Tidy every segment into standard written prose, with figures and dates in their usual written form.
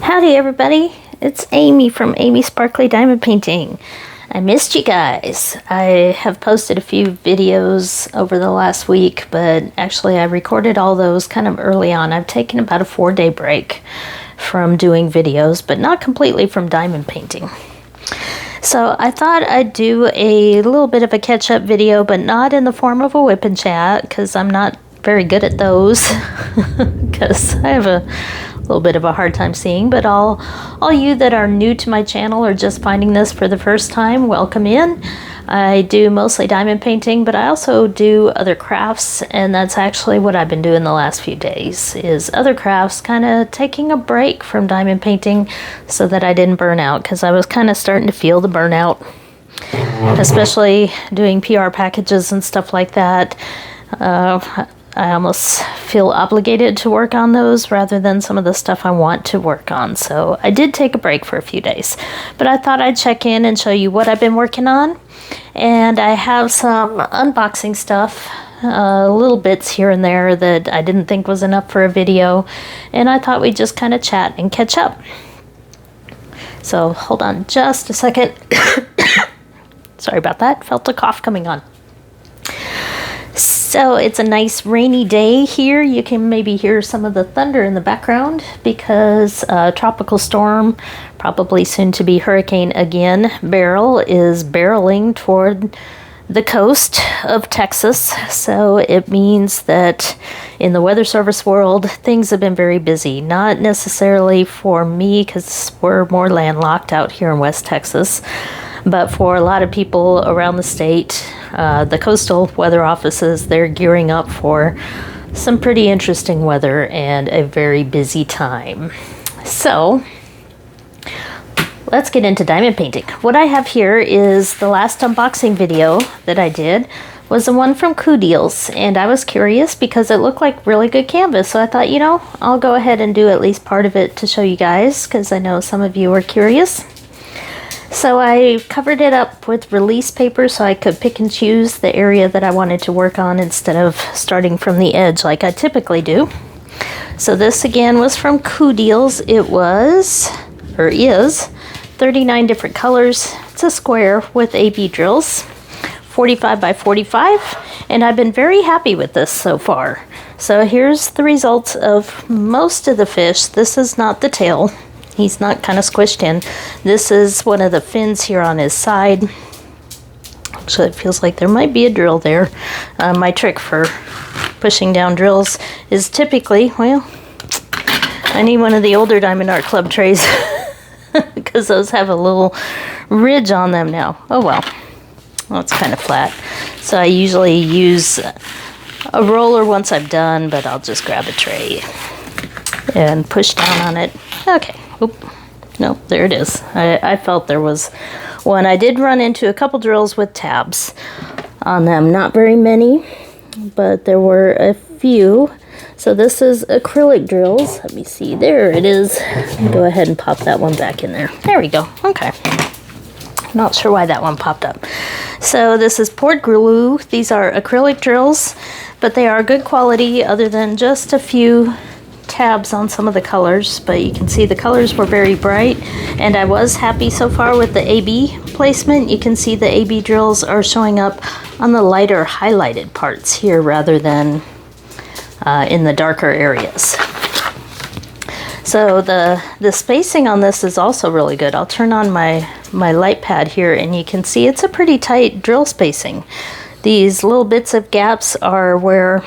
Howdy everybody, it's Amy from Amy Sparkly Diamond Painting. I missed you guys. I have posted a few videos over the last week, but actually I recorded all those kind of early on. I've taken about a 4-day break from doing videos, but not completely from diamond painting. So I thought I'd do a little bit of a catch-up video, but not in the form of a whip and chat, because I'm not very good at those, because I have a little bit of a hard time seeing. But all you that are new to my channel or just finding this for the first time, welcome in. I do mostly diamond painting, but I also do other crafts, and that's actually what I've been doing the last few days, is other crafts, kind of taking a break from diamond painting so that I didn't burn out, because I was kind of starting to feel the burnout, especially doing PR packages and stuff like that. I almost feel obligated to work on those rather than some of the stuff I want to work on. So I did take a break for a few days, but I thought I'd check in and show you what I've been working on. And I have some unboxing stuff, little bits here and there that I didn't think was enough for a video. And I thought we'd just kind of chat and catch up. So hold on just a second. Sorry about that. Felt a cough coming on. So it's a nice rainy day here. You can maybe hear some of the thunder in the background because tropical storm, probably soon to be hurricane again, Beryl is barreling toward the coast of Texas. So it means that in the weather service world, things have been very busy. Not necessarily for me, because we're more landlocked out here in West Texas, but for a lot of people around the state, the coastal weather offices, they're gearing up for some pretty interesting weather and a very busy time. So let's get into diamond painting. What I have here is the last unboxing video that I did was the one from Quilting, and I was curious because it looked like really good canvas. So I thought, you know, I'll go ahead and do at least part of it to show you guys, because I know some of you are curious. So I covered it up with release paper so I could pick and choose the area that I wanted to work on instead of starting from the edge like I typically do. So this again was from Quilting. It was, or is, 39 different colors. It's a square with AB drills, 45 by 45, and I've been very happy with this so far. So here's the results of most of the fish. This is not the tail. He's not kind of squished in. This is one of the fins here on his side. Actually, it feels like there might be a drill there. My trick for pushing down drills is typically, well, I need one of the older Diamond Art Club trays because those have a little ridge on them now. Oh well, it's kind of flat. So I usually use a roller once I'm done, but I'll just grab a tray and push down on it. Okay. Oop. Nope, there it is. I felt there was one. I did run into a couple drills with tabs on them. Not very many, but there were a few. So this is acrylic drills. Let me see. There it is. Go ahead and pop that one back in there. There we go. Okay. Not sure why that one popped up. So this is poured glue. These are acrylic drills, but they are good quality other than just a few tabs on some of the colors, but you can see the colors were very bright, and I was happy so far with the AB placement. You can see the AB drills are showing up on the lighter highlighted parts here rather than in the darker areas. So the spacing on this is also really good. I'll turn on my light pad here and you can see it's a pretty tight drill spacing. These little bits of gaps are where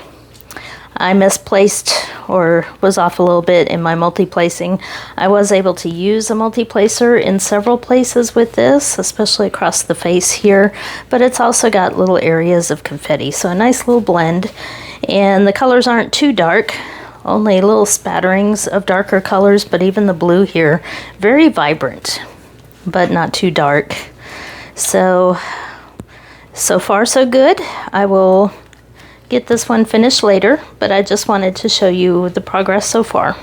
I misplaced or was off a little bit in my multi-placing. I was able to use a multi-placer in several places with this, especially across the face here, but it's also got little areas of confetti, so a nice little blend. And the colors aren't too dark, only little spatterings of darker colors, but even the blue here, very vibrant, but not too dark. So far so good. I will get this one finished later, but I just wanted to show you the progress so far.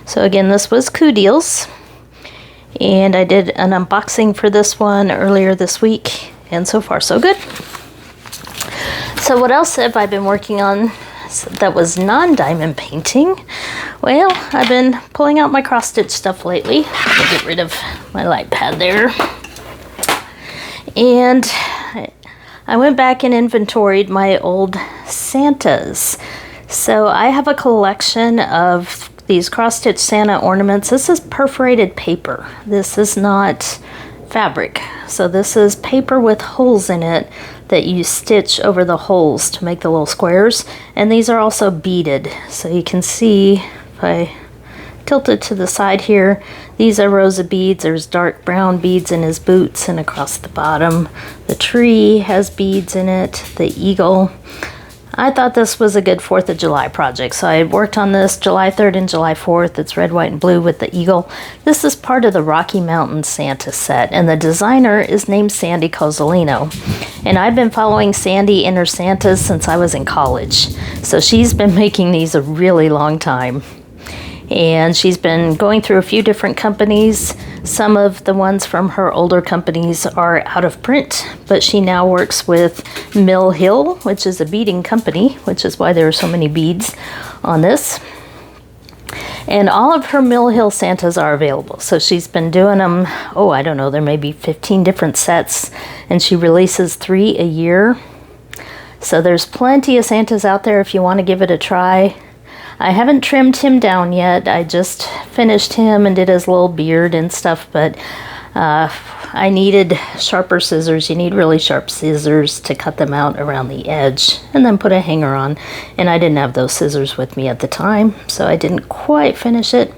So again, this was Quilting, and I did an unboxing for this one earlier this week, and so far so good. So what else have I been working on that was non-diamond painting. Well, I've been pulling out my cross-stitch stuff lately. I'll get rid of my light pad there. And I went back and inventoried my old Santas. So I have a collection of these cross-stitch Santa ornaments. This is perforated paper. This is not fabric. So this is paper with holes in it that you stitch over the holes to make the little squares. And these are also beaded. So you can see, if I tilt it to the side here, these are rows of beads. There's dark brown beads in his boots and across the bottom. The tree has beads in it, the eagle. I thought this was a good 4th of July project, so I worked on this July 3rd and July 4th. It's red, white, and blue with the eagle. This is part of the Rocky Mountain Santa set, and the designer is named Sandy Cozzolino. And I've been following Sandy and her Santas since I was in college. So she's been making these a really long time. And she's been going through a few different companies. Some of the ones from her older companies are out of print, but she now works with Mill Hill, which is a beading company, which is why there are so many beads on this. And all of her Mill Hill Santas are available. So she's been doing them, oh, I don't know, there may be 15 different sets, and she releases 3 a year. So there's plenty of Santas out there if you want to give it a try. I haven't trimmed him down yet. I just finished him and did his little beard and stuff, but I needed sharper scissors. You need really sharp scissors to cut them out around the edge and then put a hanger on. And I didn't have those scissors with me at the time, so I didn't quite finish it.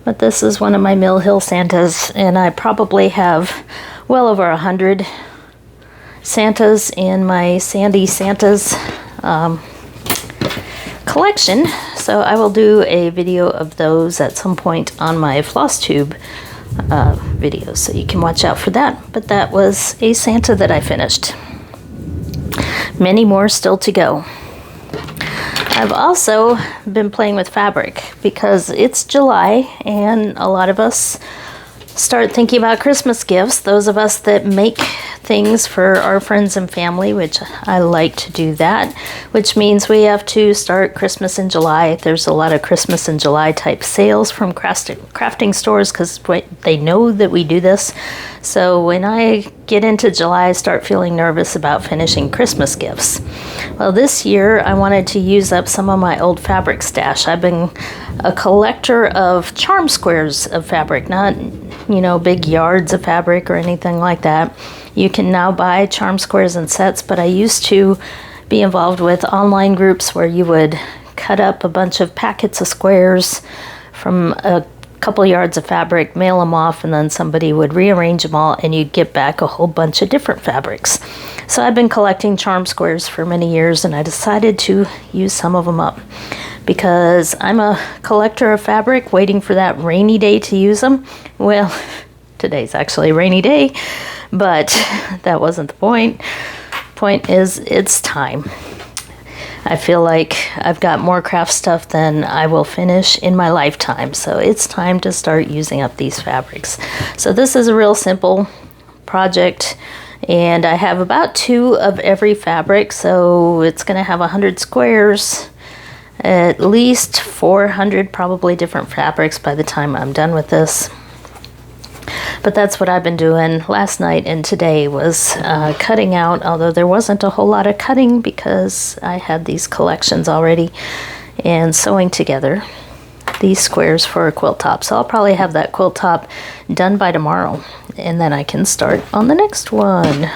But this is one of my Mill Hill Santas, and I probably have well over 100 Santas in my Sandy Santas collection. So I will do a video of those at some point on my floss tube videos, so you can watch out for that. But that was a Santa that I finished. Many more still to go. I've also been playing with fabric because it's July and a lot of us start thinking about Christmas gifts. Those of us that make things for our friends and family, which I like to do that, which means we have to start Christmas in July. There's a lot of Christmas in July type sales from crafting stores because they know that we do this. So when I get into July, I start feeling nervous about finishing Christmas gifts. Well, this year I wanted to use up some of my old fabric stash. I've been a collector of charm squares of fabric, not, you know, big yards of fabric or anything like that. You can now buy charm squares and sets, but I used to be involved with online groups where you would cut up a bunch of packets of squares from a couple yards of fabric, mail them off, and then somebody would rearrange them all and you'd get back a whole bunch of different fabrics. So I've been collecting charm squares for many years, and I decided to use some of them up because I'm a collector of fabric waiting for that rainy day to use them. Well, today's actually a rainy day, but that wasn't the point. Point is, it's time. I feel like I've got more craft stuff than I will finish in my lifetime, so it's time to start using up these fabrics. So this is a real simple project, and I have about 2 of every fabric, so it's going to have 100 squares, at least 400 probably different fabrics by the time I'm done with this. But that's what I've been doing. Last night and today was cutting out, although there wasn't a whole lot of cutting because I had these collections already, and sewing together these squares for a quilt top. So I'll probably have that quilt top done by tomorrow, and then I can start on the next one.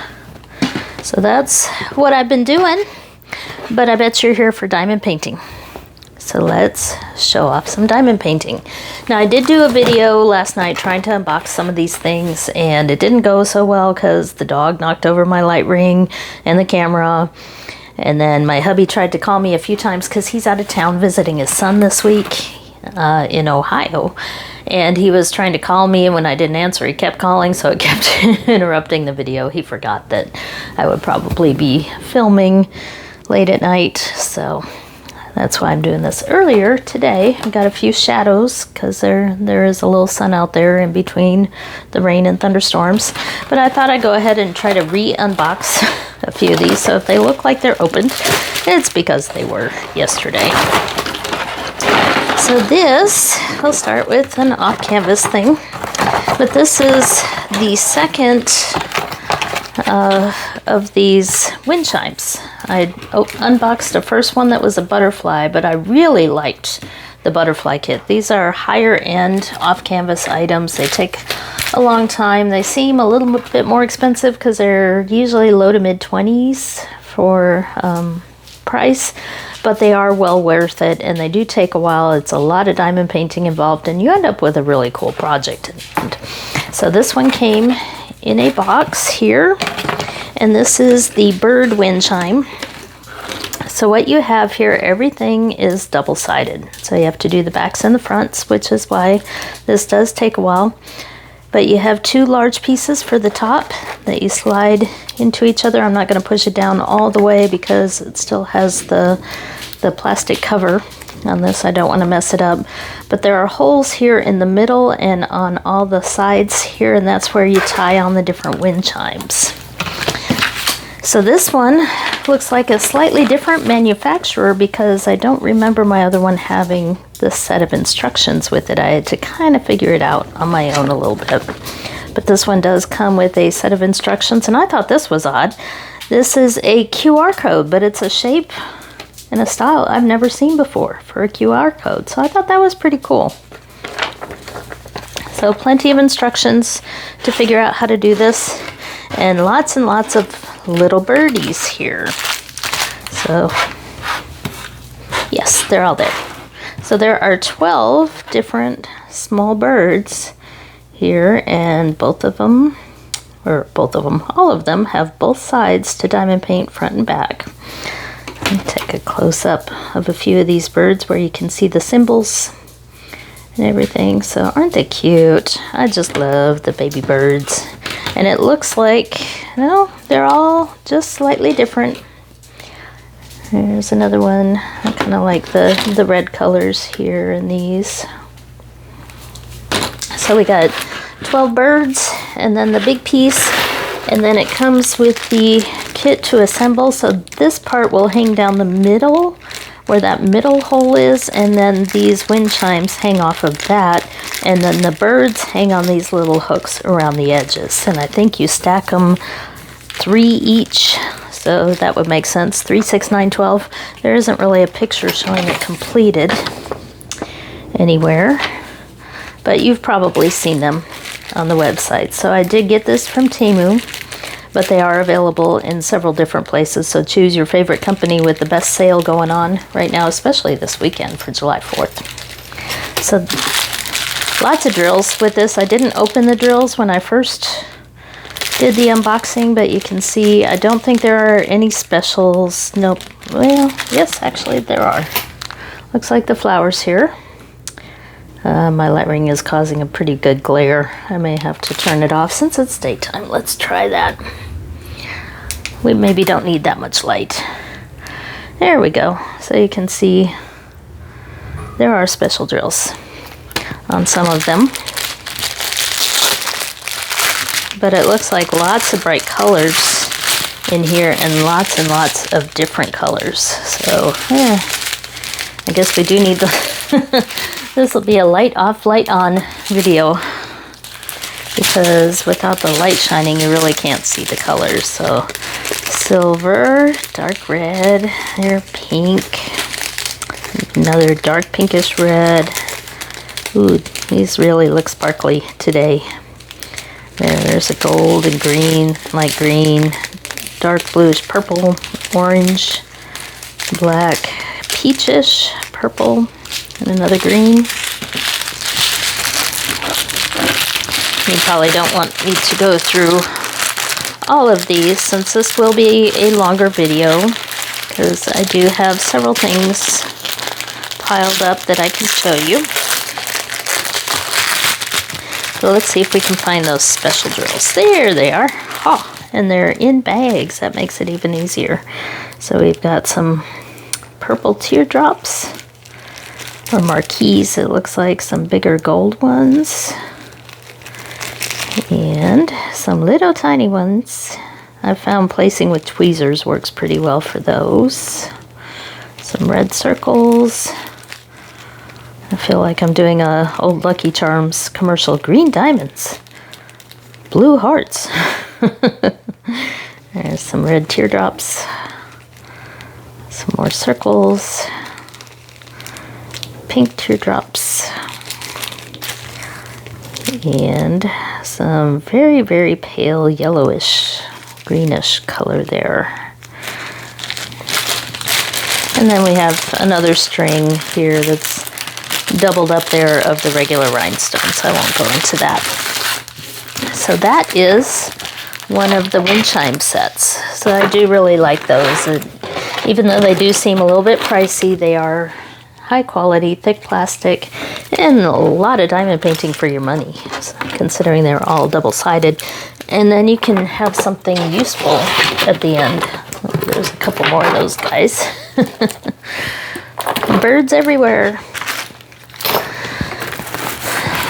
So that's what I've been doing, but I bet you're here for diamond painting. So let's show off some diamond painting. Now I did do a video last night trying to unbox some of these things, and it didn't go so well because the dog knocked over my light ring and the camera. And then my hubby tried to call me a few times because he's out of town visiting his son this week in Ohio. And he was trying to call me, and when I didn't answer, he kept calling, so it kept interrupting the video. He forgot that I would probably be filming late at night, so that's why I'm doing this earlier today. I got a few shadows because there is a little sun out there in between the rain and thunderstorms. But I thought I'd go ahead and try to re-unbox a few of these. So if they look like they're opened, it's because they were yesterday. So this, I'll start with an off-canvas thing. But this is the second of these wind chimes. I unboxed the first one that was a butterfly, but I really liked the butterfly kit. These are higher end off-canvas items. They take a long time. They seem a little bit more expensive because they're usually low to mid 20s for price, but they are well worth it, and they do take a while. It's a lot of diamond painting involved, and you end up with a really cool project. So this one came in a box here, and this is the bird wind chime. So what you have here, everything is double-sided. So you have to do the backs and the fronts, which is why this does take a while. But you have two large pieces for the top that you slide into each other. I'm not going to push it down all the way because it still has the plastic cover on this. I don't want to mess it up. But there are holes here in the middle and on all the sides here, and that's where you tie on the different wind chimes. So this one looks like a slightly different manufacturer because I don't remember my other one having this set of instructions with it. I had to kind of figure it out on my own a little bit. But this one does come with a set of instructions, and I thought this was odd. This is a QR code, but it's a shape and a style I've never seen before for a QR code. So I thought that was pretty cool. So plenty of instructions to figure out how to do this, and lots of little birdies here. So yes, they're all there. So there are 12 different small birds here, and all of them have both sides to diamond paint, front and back. Let me take a close-up of a few of these birds where you can see the symbols and everything. So aren't they cute? I just love the baby birds. And it looks like, no, they're all just slightly different. There's another one. I kind of like the red colors here in these. So we got 12 birds, and then the big piece, and then it comes with the kit to assemble. So this part will hang down the middle where that middle hole is, and then these wind chimes hang off of that, and then the birds hang on these little hooks around the edges. And I think you stack them 3 each, so that would make sense. 3, 6, 9, 12. There isn't really a picture showing it completed anywhere, but you've probably seen them on the website. So I did get this from Temu, but they are available in several different places. So choose your favorite company with the best sale going on right now, especially this weekend for July 4th. So lots of drills with this. I didn't open the drills when I first did the unboxing, but you can see I don't think there are any specials. Nope. Well, yes, actually there are. Looks like the flowers here. My light ring is causing a pretty good glare. I may have to turn it off since it's daytime. Let's try that. We maybe don't need that much light. There we go. So you can see there are special drills on some of them. But it looks like lots of bright colors in here, and lots of different colors. So yeah, I guess we do need the this will be a light off, light on video, because without the light shining you really can't see the colors. So silver, dark red, there, pink, another dark pinkish red. Ooh, these really look sparkly today. There's a gold and green, light green, dark bluish purple, orange, black, peachish, purple, and another green. You probably don't want me to go through all of these since this will be a longer video, because I do have several things piled up that I can show you. So let's see if we can find those special drills. There they are. Oh, and they're in bags. That makes it even easier. So we've got some purple teardrops, or marquees, it looks like, some bigger gold ones, and some little tiny ones I found placing with tweezers works pretty well for those. Some red circles. I feel like I'm doing a old Lucky Charms commercial. Green diamonds. Blue hearts. There's some red teardrops. Some more circles. Pink teardrops. And some very, very pale yellowish, greenish color there. And then we have another string here that's doubled up there of the regular rhinestones. I won't go into that. So that is one of the wind chime sets. So I do really like those. Even though they do seem a little bit pricey, they are high quality, thick plastic, and a lot of diamond painting for your money, considering they're all double-sided. And then you can have something useful at the end. There's a couple more of those guys. Birds everywhere.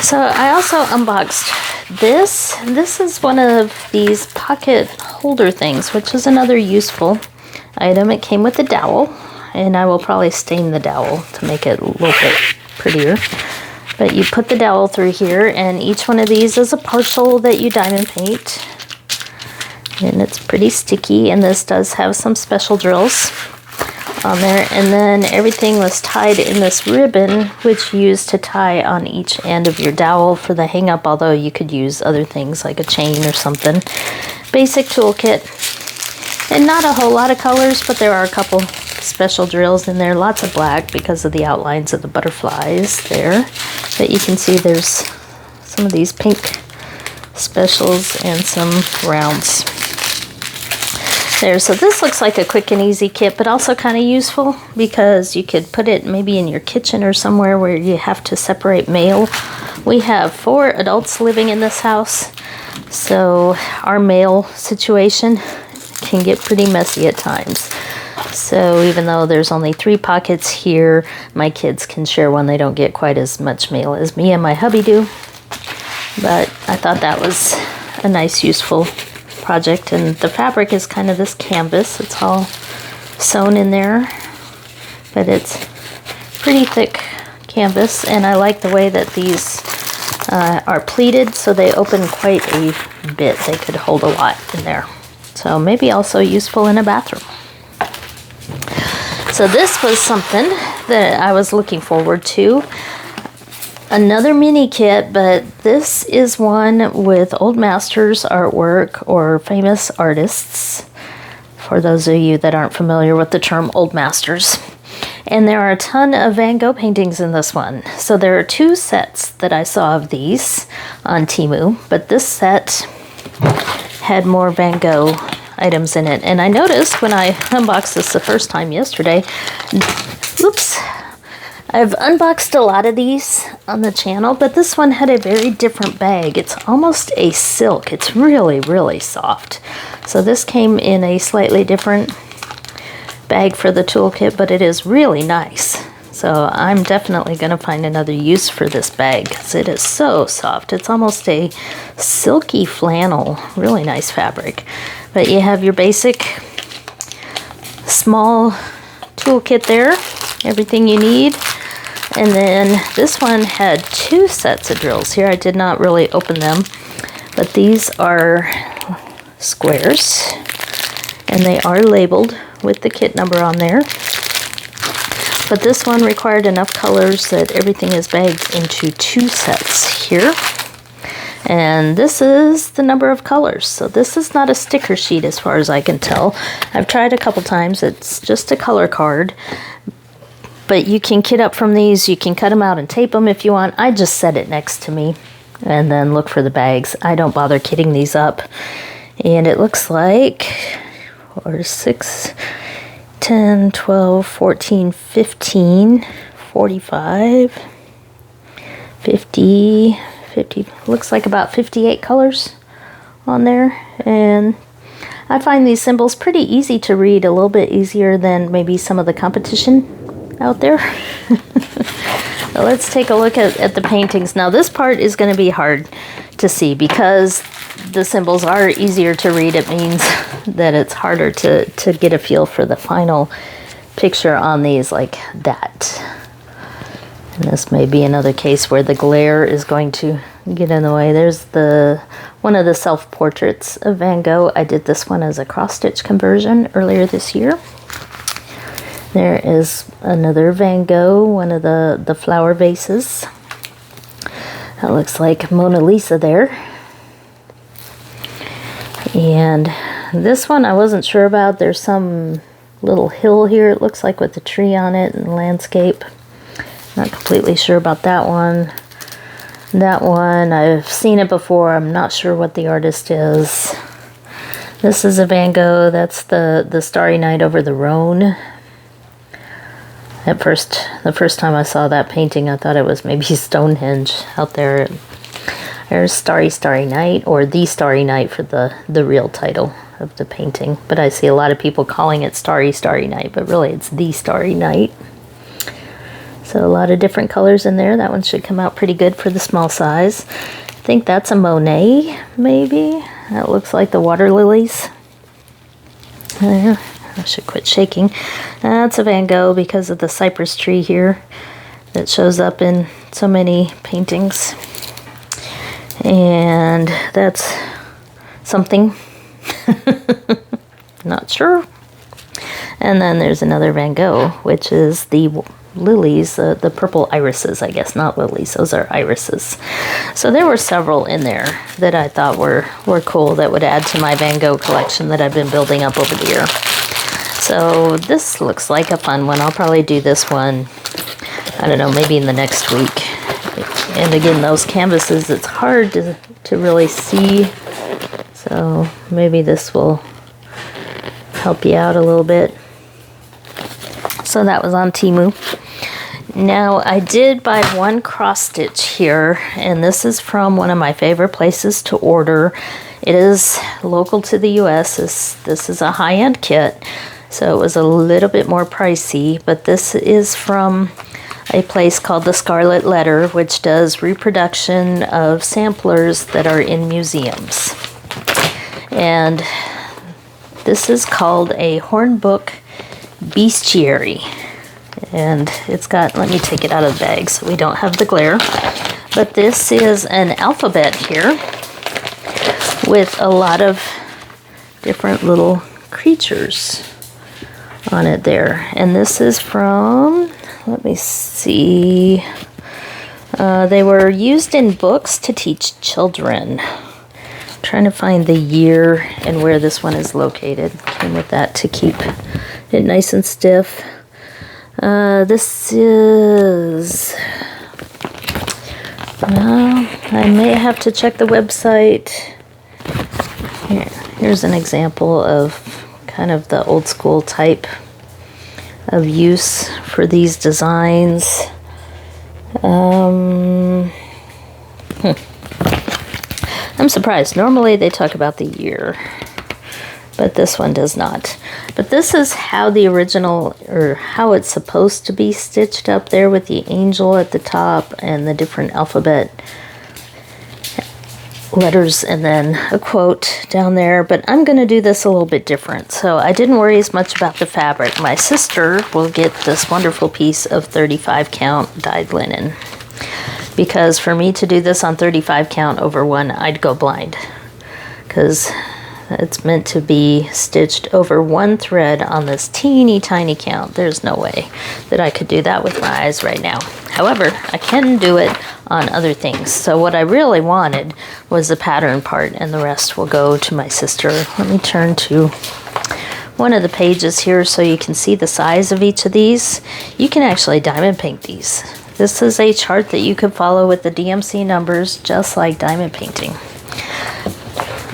So I also unboxed this. This is one of these pocket holder things, which is another useful item. It came with a dowel, and I will probably stain the dowel to make it a little bit prettier. But you put the dowel through here, and each one of these is a parcel that you diamond paint. And it's pretty sticky, and this does have some special drills on there. And then everything was tied in this ribbon, which you use to tie on each end of your dowel for the hang up, although you could use other things like a chain or something. Basic toolkit. And not a whole lot of colors, but there are a couple special drills in there. Lots of black because of the outlines of the butterflies there. But you can see there's some of these pink specials and some rounds there. So this looks like a quick and easy kit, but also kind of useful because you could put it maybe in your kitchen or somewhere where you have to separate mail. We have 4 adults living in this house, so our mail situation can get pretty messy at times. So even though there's only 3 pockets here, my kids can share one. They don't get quite as much mail as me and my hubby do. But I thought that was a nice, useful project. And the fabric is kind of this canvas. It's all sewn in there, but it's pretty thick canvas. And I like the way that these are pleated, so they open quite a bit. They could hold a lot in there. So maybe also useful in a bathroom. So this was something that I was looking forward to. Another mini kit, but this is one with old masters artwork or famous artists, for those of you that aren't familiar with the term old masters. And there are a ton of Van Gogh paintings in this one. So there are 2 sets that I saw of these on Temu, but this set had more Van Gogh items in it. And I noticed when I unboxed this the first time yesterday, oops, I've unboxed a lot of these on the channel, but this one had a very different bag. It's almost a silk. It's really, really soft. So this came in a slightly different bag for the toolkit, but it is really nice. So I'm definitely going to find another use for this bag because it is so soft. It's almost a silky flannel, really nice fabric. But you have your basic small toolkit there, everything you need. And then this one had 2 sets of drills here. I did not really open them, but these are squares, and they are labeled with the kit number on there. But this one required enough colors that everything is bagged into 2 sets here. And this is the number of colors. So this is not a sticker sheet as far as I can tell. I've tried a couple times. It's just a color card. But you can kit up from these. You can cut them out and tape them if you want. I just set it next to me and then look for the bags. I don't bother kitting these up. And it looks like 4, 6, 10, 12, 14, 15, 45, 50, looks like about 58 colors on there. And I find these symbols pretty easy to read, a little bit easier than maybe some of the competition out there. So let's take a look at the paintings. Now this part is going to be hard to see because the symbols are easier to read, it means that it's harder to get a feel for the final picture on these like that. And this may be another case where the glare is going to get in the way. There's one of the self-portraits of Van Gogh. I did this one as a cross-stitch conversion earlier this year. There is another Van Gogh, one of the flower vases. That looks like Mona Lisa there. And this one I wasn't sure about. There's some little hill here, it looks like, with a tree on it and landscape. Not completely sure about that one. That one, I've seen it before. I'm not sure what the artist is. This is a Van Gogh. That's the Starry Night over the Rhone. The first time I saw that painting, I thought it was maybe Stonehenge out there. There's Starry, Starry Night, or The Starry Night for the real title of the painting. But I see a lot of people calling it Starry, Starry Night, but really it's The Starry Night. So a lot of different colors in there. That one should come out pretty good for the small size. I think that's a Monet, maybe. That looks like the water lilies. I should quit shaking. That's a Van Gogh because of the cypress tree here that shows up in so many paintings. And that's something. Not sure. And then there's another Van Gogh, which is the lilies, the purple irises, I guess, not lilies, those are irises. So there were several in there that I thought were cool that would add to my Van Gogh collection that I've been building up over the year. So this looks like a fun one. I'll probably do this one, I don't know, maybe in the next week. And again, those canvases, it's hard to really see, so maybe this will help you out a little bit. So that was on Temu. Now I did buy one cross stitch here, and this is from one of my favorite places to order. It is local to the US. This is a high-end kit, so it was a little bit more pricey, but this is from a place called the Scarlet Letter, which does reproduction of samplers that are in museums. And this is called a hornbook bestiary. And it's got, let me take it out of the bag so we don't have the glare. But this is an alphabet here with a lot of different little creatures on it there. And this is from, let me see, they were used in books to teach children. I'm trying to find the year and where this one is located. Came with that to keep it nice and stiff. This is, I may have to check the website. Here's an example of kind of the old school type of use for these designs. I'm surprised. Normally they talk about the year, but this one does not. But this is how the original, or how it's supposed to be stitched up there, with the angel at the top and the different alphabet letters and then a quote down there. But I'm going to do this a little bit different, so I didn't worry as much about the fabric. My sister will get this wonderful piece of 35 count dyed linen, because for me to do this on 35 count over one, I'd go blind, because it's meant to be stitched over one thread on this teeny tiny count. There's no way that I could do that with my eyes right now. However, I can do it on other things. So what I really wanted was the pattern part, and the rest will go to my sister. Let me turn to one of the pages here so you can see the size of each of these. You can actually diamond paint these. This is a chart that you could follow with the DMC numbers, just like diamond painting.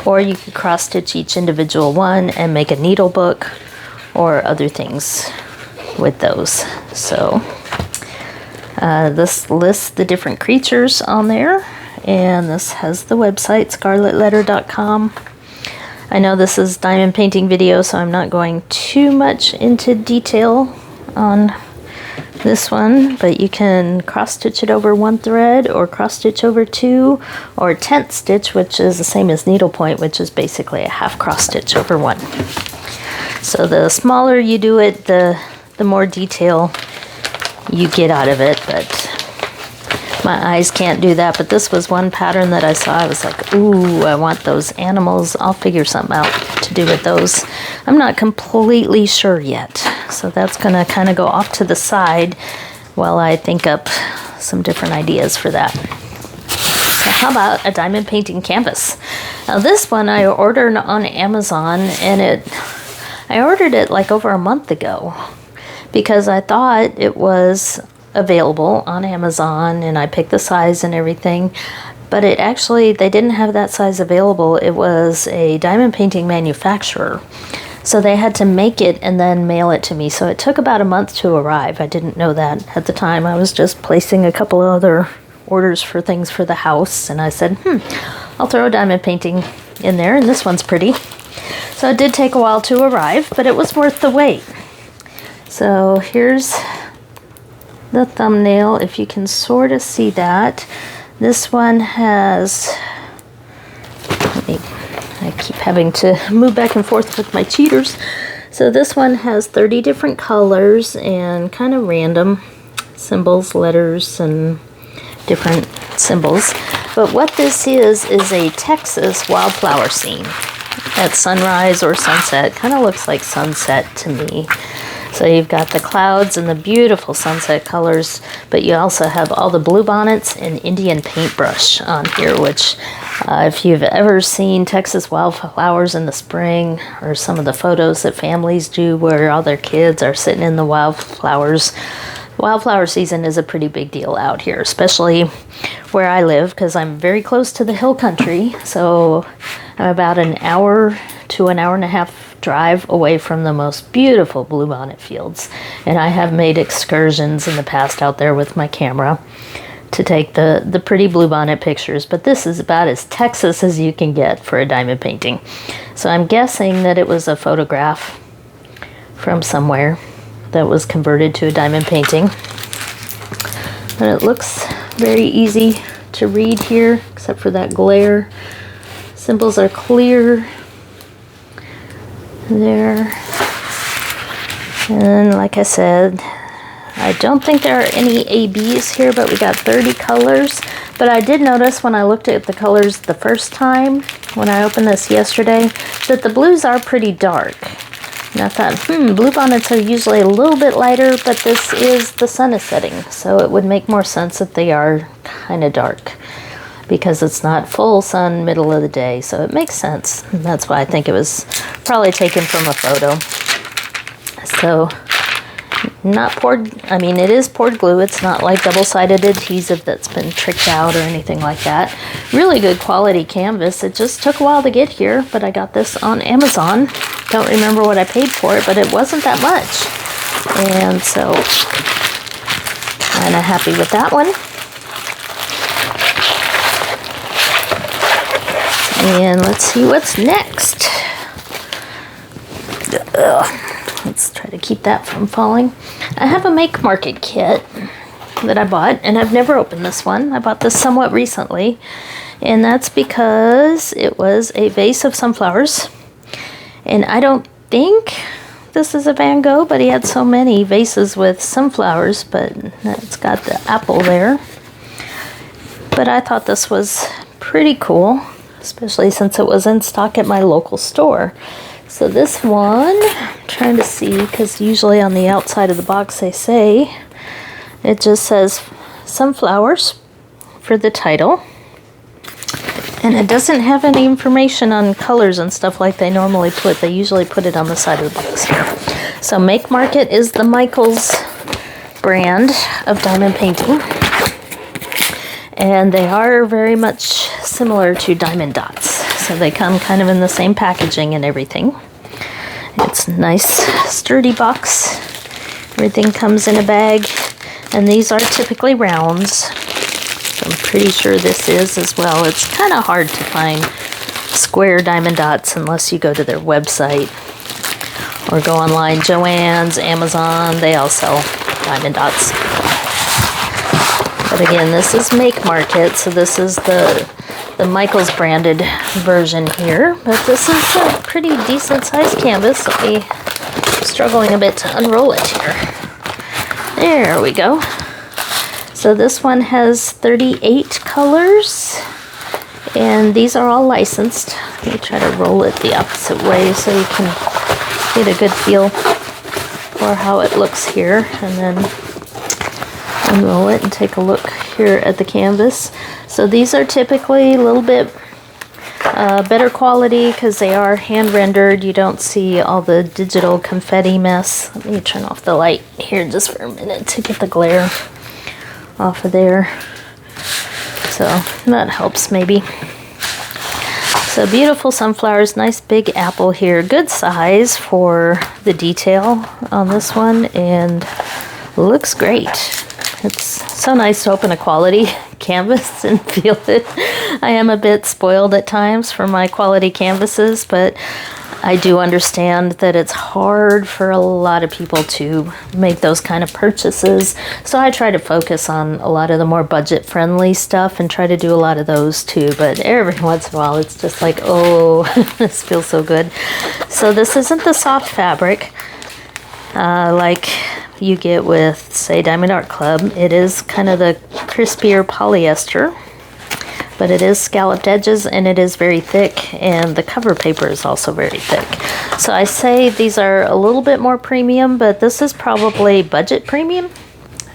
Or you could cross stitch each individual one and make a needle book or other things with those. So this lists the different creatures on there, and this has the website scarletletter.com. I know this is diamond painting video, so I'm not going too much into detail on this one, but you can cross stitch it over one thread or cross stitch over two, or tent stitch, which is the same as needlepoint, which is basically a half cross stitch over one. So the smaller you do it, the more detail you get out of it, but my eyes can't do that. But this was one pattern that I saw. I was like, ooh, I want those animals. I'll figure something out to do with those. I'm not completely sure yet. So that's going to kind of go off to the side while I think up some different ideas for that. So how about a diamond painting canvas? Now this one I ordered on Amazon, and I ordered it like over a month ago because I thought it was available on Amazon, and I picked the size and everything, but they didn't have that size available. It was a diamond painting manufacturer, so they had to make it and then mail it to me. So it took about a month to arrive. I didn't know that at the time. I was just placing a couple of other orders for things for the house, and I said, I'll throw a diamond painting in there, and this one's pretty. So it did take a while to arrive, but it was worth the wait. So here's the thumbnail, if you can sort of see that. This one has, I keep having to move back and forth with my cheaters. So this one has 30 different colors and kind of random symbols, letters, and different symbols. But what this is a Texas wildflower scene at sunrise or sunset. Kind of looks like sunset to me. So you've got the clouds and the beautiful sunset colors, but you also have all the bluebonnets and Indian paintbrush on here, which if you've ever seen Texas wildflowers in the spring, or some of the photos that families do where all their kids are sitting in the wildflowers, wildflower season is a pretty big deal out here, especially where I live, because I'm very close to the hill country. So I'm about an hour to an hour and a half drive away from the most beautiful bluebonnet fields, and I have made excursions in the past out there with my camera to take the pretty bluebonnet pictures. But this is about as Texas as you can get for a diamond painting. So I'm guessing that it was a photograph from somewhere that was converted to a diamond painting. And it looks very easy to read here, except for that glare. Symbols are clear there. And like I said, I don't think there are any ABs here, but we got 30 colors. But I did notice when I looked at the colors the first time, when I opened this yesterday, that the blues are pretty dark. And I thought, bluebonnets are usually a little bit lighter, but this is the sun is setting, so it would make more sense if they are kind of dark, because it's not full sun middle of the day, so it makes sense. And that's why I think it was probably taken from a photo. So not poured, I mean, it is poured glue. It's not like double-sided adhesive that's been tricked out or anything like that. Really good quality canvas. It just took a while to get here, but I got this on Amazon. Don't remember what I paid for it, but it wasn't that much. And so kind of happy with that one. And let's see what's next. Let's try to keep that from falling. I have a Make Market kit that I bought, and I've never opened this one. I bought this somewhat recently, and that's because it was a vase of sunflowers. And I don't think this is a Van Gogh, but he had so many vases with sunflowers, but it's got the apple there. But I thought this was pretty cool, especially since it was in stock at my local store. So this one, I'm trying to see, because usually on the outside of the box they say, it just says sunflowers for the title. And it doesn't have any information on colors and stuff like they normally put. They usually put it on the side of the box here. So Make Market is the Michaels brand of diamond painting. And they are very much similar to Diamond Dots. So they come kind of in the same packaging and everything. It's a nice sturdy box. Everything comes in a bag. And these are typically rounds. So I'm pretty sure this is as well. It's kind of hard to find square Diamond Dots unless you go to their website or go online. Joann's, Amazon, they all sell diamond dots. But again, this is Make Market, so this is the Michaels branded version here. But this is a pretty decent sized canvas. I'll be struggling a bit to unroll it here. There we go. So this one has 38 colors, and these are all licensed. Let me try to roll it the opposite way so you can get a good feel for how it looks here, and then unroll it and take a look here at the canvas. So these are typically a little bit better quality because they are hand rendered. You don't see all the digital confetti mess. Let me turn off the light here just for a minute to get the glare off of there. So that helps maybe. So beautiful sunflowers, nice big apple here. Good size for the detail on this one, and looks great. It's so nice to open a quality canvas and feel it. I am a bit spoiled at times for my quality canvases, but I do understand that it's hard for a lot of people to make those kind of purchases. So I try to focus on a lot of the more budget-friendly stuff and try to do a lot of those too. But every once in a while, it's just like, oh, this feels so good. So this isn't the soft fabric like you get with, say, Diamond Art Club. It is kind of the crispier polyester, but it is scalloped edges and it is very thick, and the cover paper is also very thick. So I say these are a little bit more premium, but this is probably budget premium,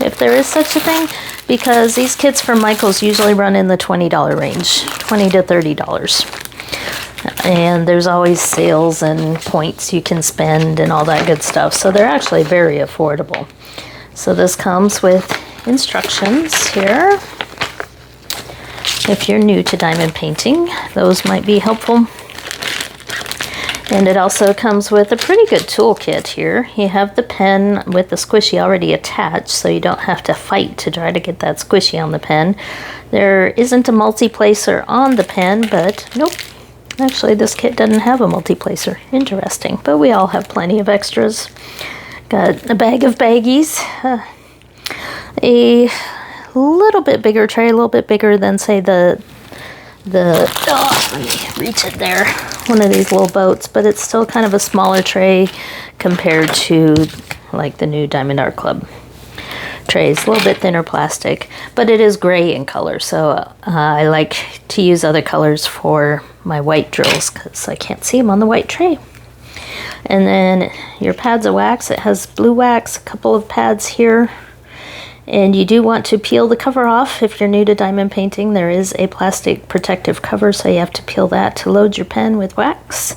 if there is such a thing, because these kits from Michaels usually run in the $20 range, $20 to $30. And there's always sales and points you can spend and all that good stuff. So they're actually very affordable. So this comes with instructions here. If you're new to diamond painting, those might be helpful. And it also comes with a pretty good toolkit here. You have the pen with the squishy already attached, so you don't have to fight to try to get that squishy on the pen. There isn't a multi-placer on the pen, but nope. Actually, this kit doesn't have a multi-placer. Interesting, but we all have plenty of extras. Got a bag of baggies, a little bit bigger tray, a little bit bigger than, say, the oh, let me reach it there, one of these little boats, but it's still kind of a smaller tray compared to like the new Diamond Art Club trays. A little bit thinner plastic, but it is gray in color, so I like to use other colors for my white drills because I can't see them on the white tray. And then your pads of wax. It has blue wax, a couple of pads here. And you do want to peel the cover off if you're new to diamond painting. There is a plastic protective cover, so you have to peel that to load your pen with wax.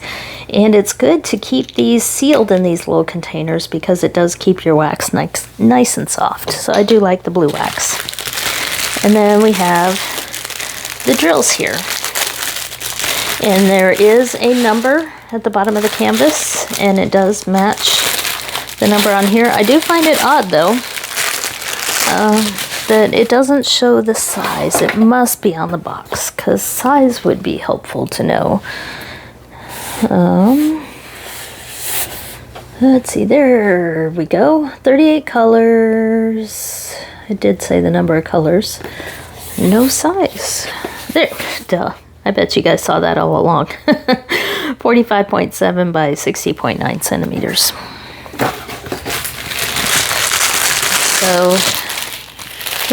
And it's good to keep these sealed in these little containers because it does keep your wax nice and soft. So I do like the blue wax. And then we have the drills here. And there is a number at the bottom of the canvas, and it does match the number on here. I do find it odd, though, that it doesn't show the size. It must be on the box, because size would be helpful to know. Let's see, there we go. 38 colors. It did say the number of colors. No size. There, duh. I bet you guys saw that all along. 45.7 by 60.9 centimeters. So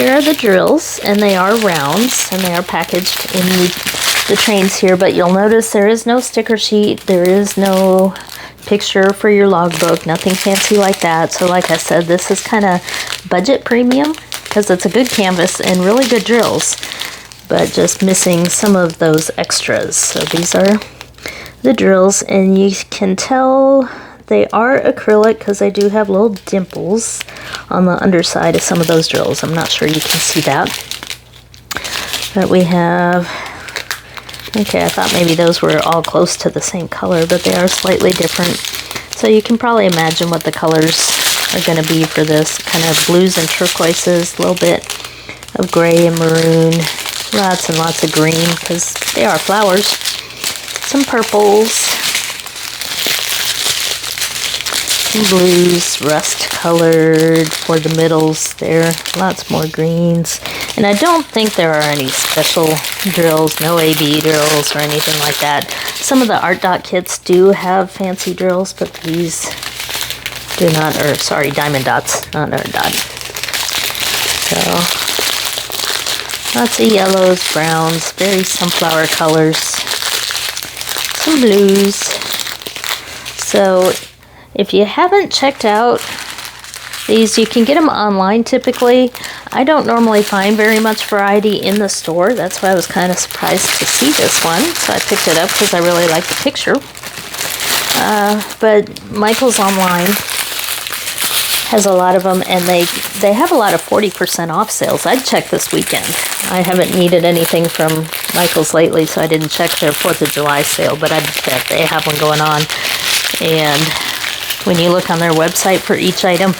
here are the drills, and they are rounds, and they are packaged in the trains here, but you'll notice there is no sticker sheet, there is no picture for your logbook, nothing fancy like that. So like I said, this is kind of budget premium because it's a good canvas and really good drills, but just missing some of those extras. So these are the drills, and you can tell they are acrylic because they do have little dimples on the underside of some of those drills. I'm not sure you can see that. But we have, okay, I thought maybe those were all close to the same color, but they are slightly different. So you can probably imagine what the colors are going to be for this. Kind of blues and turquoises, a little bit of gray and maroon, lots and lots of green because they are flowers. Some purples. Some blues, rust colored for the middles there. Lots more greens. And I don't think there are any special drills, no AB drills or anything like that. Some of the Art Dot kits do have fancy drills, but these do not, or sorry, Diamond Dots, not Art Dot. So, lots of yellows, browns, very sunflower colors. Some blues. So, if you haven't checked out these, you can get them online typically. I don't normally find very much variety in the store. That's why I was kind of surprised to see this one. So I picked it up because I really like the picture. But Michael's Online has a lot of them, and they have a lot of 40% off sales. I'd check this weekend. I haven't needed anything from Michael's lately, so I didn't check their 4th of July sale, but I bet they have one going on. And when you look on their website for each item,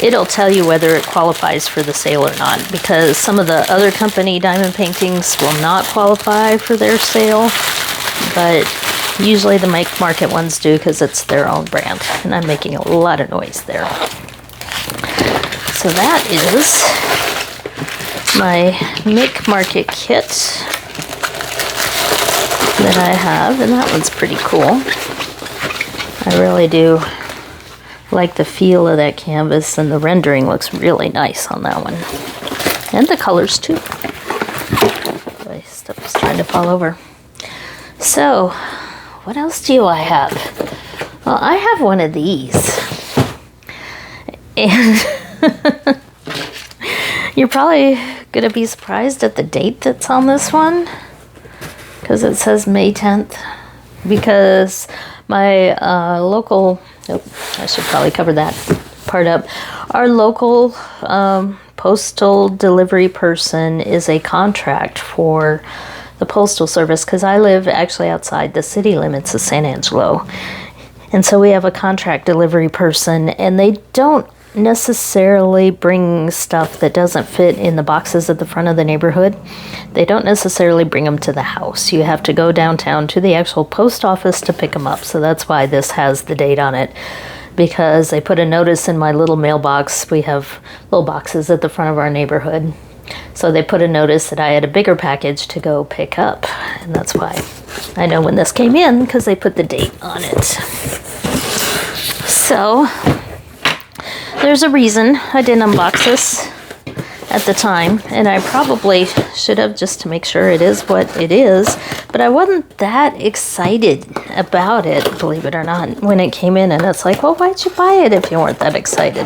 it'll tell you whether it qualifies for the sale or not, because some of the other company diamond paintings will not qualify for their sale, but usually the market ones do because it's their own brand, and I'm making a lot of noise there. So that is my Make Market kit that I have, and that one's pretty cool. I really do like the feel of that canvas, and the rendering looks really nice on that one. And the colors too. My stuff is trying to fall over. So, what else do I have? Well, I have one of these. And you're probably going to be surprised at the date that's on this one, because it says May 10th. Because my local, I should probably cover that part up. Our local postal delivery person is a contract for the Postal Service, because I live actually outside the city limits of San Angelo. And so we have a contract delivery person, and they don't necessarily bring stuff that doesn't fit in the boxes at the front of the neighborhood. They don't necessarily bring them to the house. You have to go downtown to the actual post office to pick them up. So that's why this has the date on it, because they put a notice in my little mailbox. We have little boxes at the front of our neighborhood. So they put a notice that I had a bigger package to go pick up. And that's why I know when this came in, because they put the date on it. So there's a reason I didn't unbox this at the time, and I probably should have, just to make sure it is what it is, but I wasn't that excited about it, believe it or not, when it came in. And it's like, well, why'd you buy it if you weren't that excited?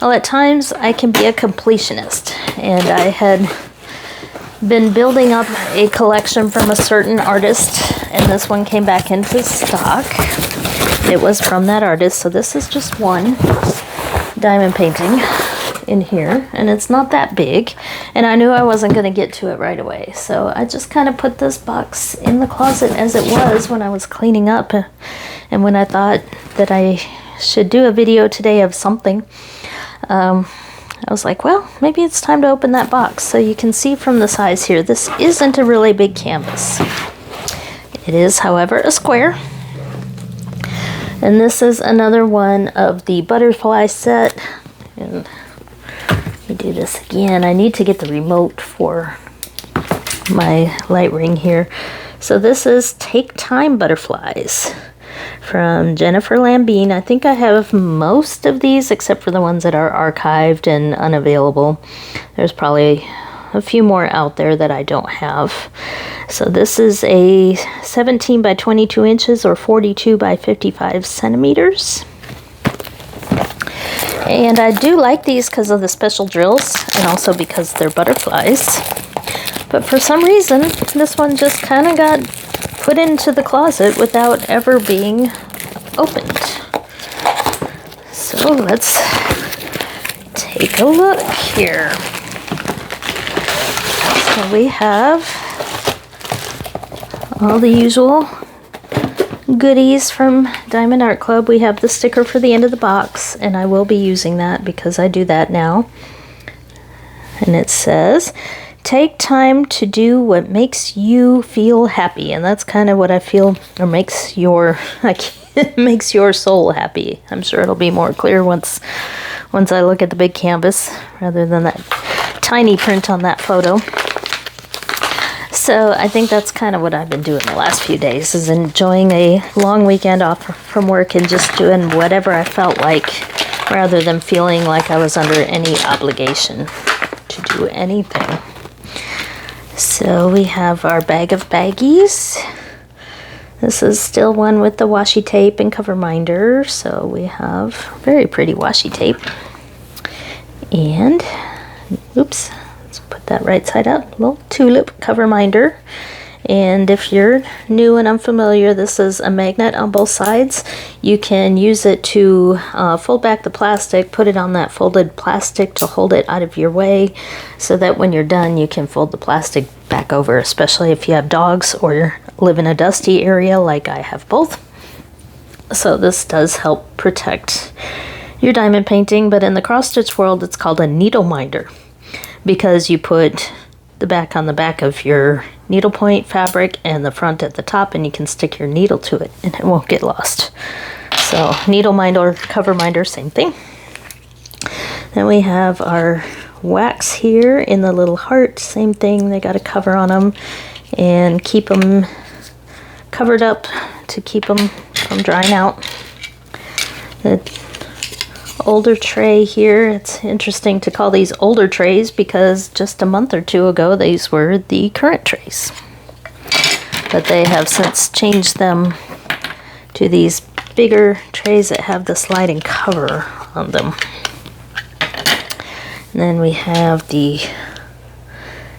Well, at times I can be a completionist, and I had been building up a collection from a certain artist, and this one came back into stock. It was from that artist, so this is just one diamond painting in here, and it's not that big, and I knew I wasn't going to get to it right away, so I just kind of put this box in the closet as it was when I was cleaning up. And when I thought that I should do a video today of something, I was like, well, maybe it's time to open that box. So you can see from the size here, this isn't a really big canvas. It is, however, a square. And this is another one of the butterfly set. And let me do this again. I need to get the remote for my light ring here. So this is Take Time Butterflies from Jennifer Lambine. I think I have most of these except for the ones that are archived and unavailable. There's probably a few more out there that I don't have. So this is a 17 by 22 inches or 42 by 55 centimeters. And I do like these because of the special drills and also because they're butterflies. But for some reason, this one just kind of got put into the closet without ever being opened. So let's take a look here. So we have all the usual goodies from Diamond Art Club. We have the sticker for the end of the box, and I will be using that because I do that now. And it says, take time to do what makes you feel happy. And that's kind of what I feel, or makes your, I makes your soul happy. I'm sure it'll be more clear once I look at the big canvas rather than that tiny print on that photo. So I think that's kind of what I've been doing the last few days, is enjoying a long weekend off from work and just doing whatever I felt like, rather than feeling like I was under any obligation to do anything. So we have our bag of baggies. This is still one with the washi tape and cover minder. So we have very pretty washi tape. And, oops, let's put that right side up. Little tulip cover minder. And if you're new and unfamiliar, this is a magnet on both sides. You can use it to fold back the plastic, put it on that folded plastic to hold it out of your way, so that when you're done you can fold the plastic back over, especially if you have dogs or live in a dusty area like I have both. So this does help protect your diamond painting, but in the cross stitch world it's called a needle minder, because you put the back on the back of your needlepoint fabric and the front at the top, and you can stick your needle to it and it won't get lost. So needle minder, cover minder, same thing. Then we have our wax here in the little heart, same thing. They got a cover on them and keep them covered up to keep them from drying out. The older tray here, it's interesting to call these older trays because just a month or two ago these were the current trays, but they have since changed them to these bigger trays that have the sliding cover on them. And then we have the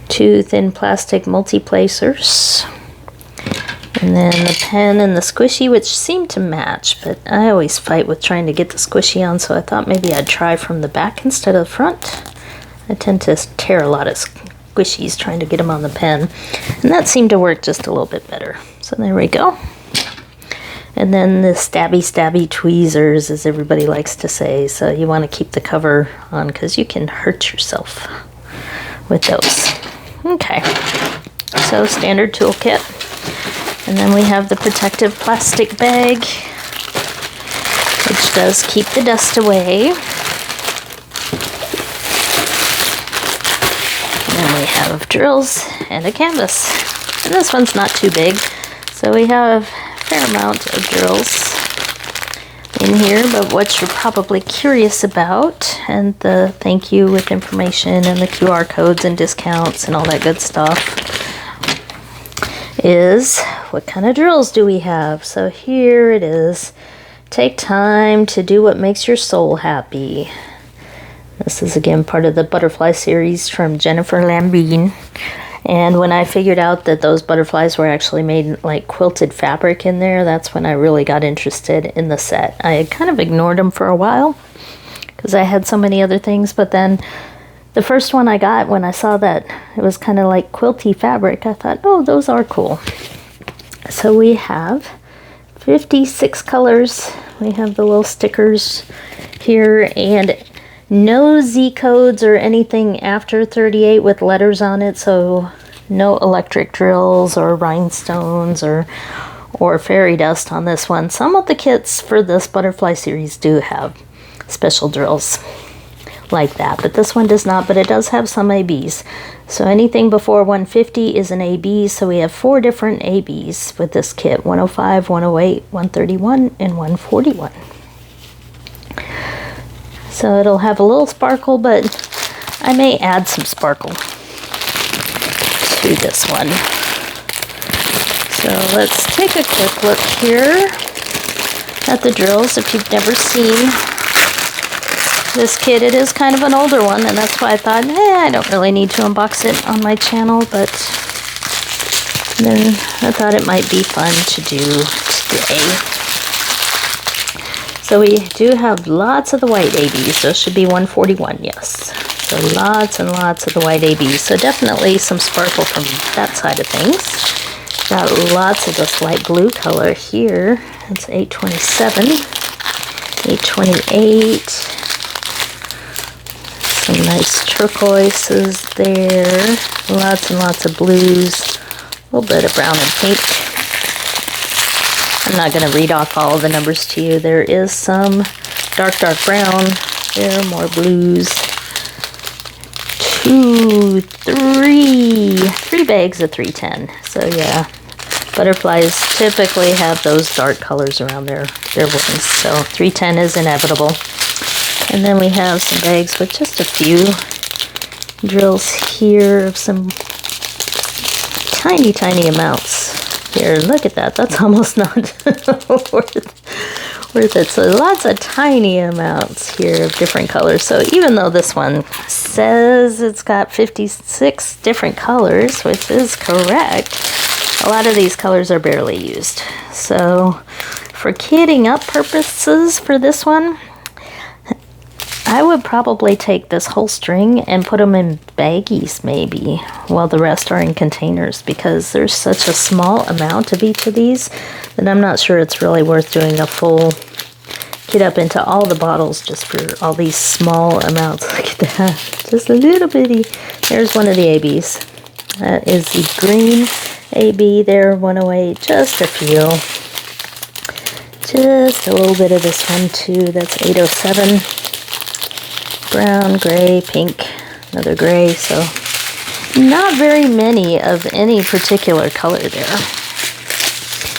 two thin plastic multi-placers. And then the pen and the squishy, which seem to match, but I always fight with trying to get the squishy on, so I thought maybe I'd try from the back instead of the front. I tend to tear a lot of squishies trying to get them on the pen, and that seemed to work just a little bit better. So there we go. And then the stabby tweezers, as everybody likes to say, so you want to keep the cover on because you can hurt yourself with those. Okay, so standard toolkit. And then we have the protective plastic bag, which does keep the dust away. And then we have drills and a canvas. And this one's not too big, so we have a fair amount of drills in here. But what you're probably curious about, and the thank you with information and the QR codes and discounts and all that good stuff, is what kind of drills do we have? So here it is. Take time to do what makes your soul happy. This is again part of the butterfly series from Jennifer Lambine. And when I figured out that those butterflies were actually made like quilted fabric in there, that's when I really got interested in the set. I had kind of ignored them for a while because I had so many other things, but then the first one I got, when I saw that it was kind of like quilty fabric, I thought, oh, those are cool. So we have 56 colors. We have the little stickers here, and no Z codes or anything after 38 with letters on it, so no electric drills or rhinestones or fairy dust on this one. Some of the kits for this butterfly series do have special drills like that, but this one does not, but it does have some ABs. So anything before 150 is an AB, so we have 4 different ABs with this kit: 105, 108, 131, and 141. So it'll have a little sparkle, but I may add some sparkle to this one. So let's take a quick look here at the drills if you've never seen this kit. It is kind of an older one, and that's why I thought, I don't really need to unbox it on my channel, but then I thought it might be fun to do today. So we do have lots of the white ABs. So it should be 141, yes. So lots and lots of the white ABs. So definitely some sparkle from that side of things. Got lots of this light blue color here. It's 827, 828. Some nice turquoises there. Lots and lots of blues. A little bit of brown and pink. I'm not going to read off all of the numbers to you. There is some dark brown. There are more blues. 2, 3 bags of 310. So yeah, butterflies typically have those dark colors around their wings. So 310 is inevitable. And then we have some bags with just a few drills here of some tiny amounts. Here, look at that. That's almost not worth it. So lots of tiny amounts here of different colors. So even though this one says it's got 56 different colors, which is correct, a lot of these colors are barely used. So for kitting up purposes for this one, I would probably take this whole string and put them in baggies maybe, while the rest are in containers, because there's such a small amount of each of these that I'm not sure it's really worth doing a full kit up into all the bottles just for all these small amounts. Look at that, just a little bitty. There's one of the ABs. That is the green AB there, 108, just a few. Just a little bit of this one too, that's 807. Brown, gray, pink, another gray, so not very many of any particular color there.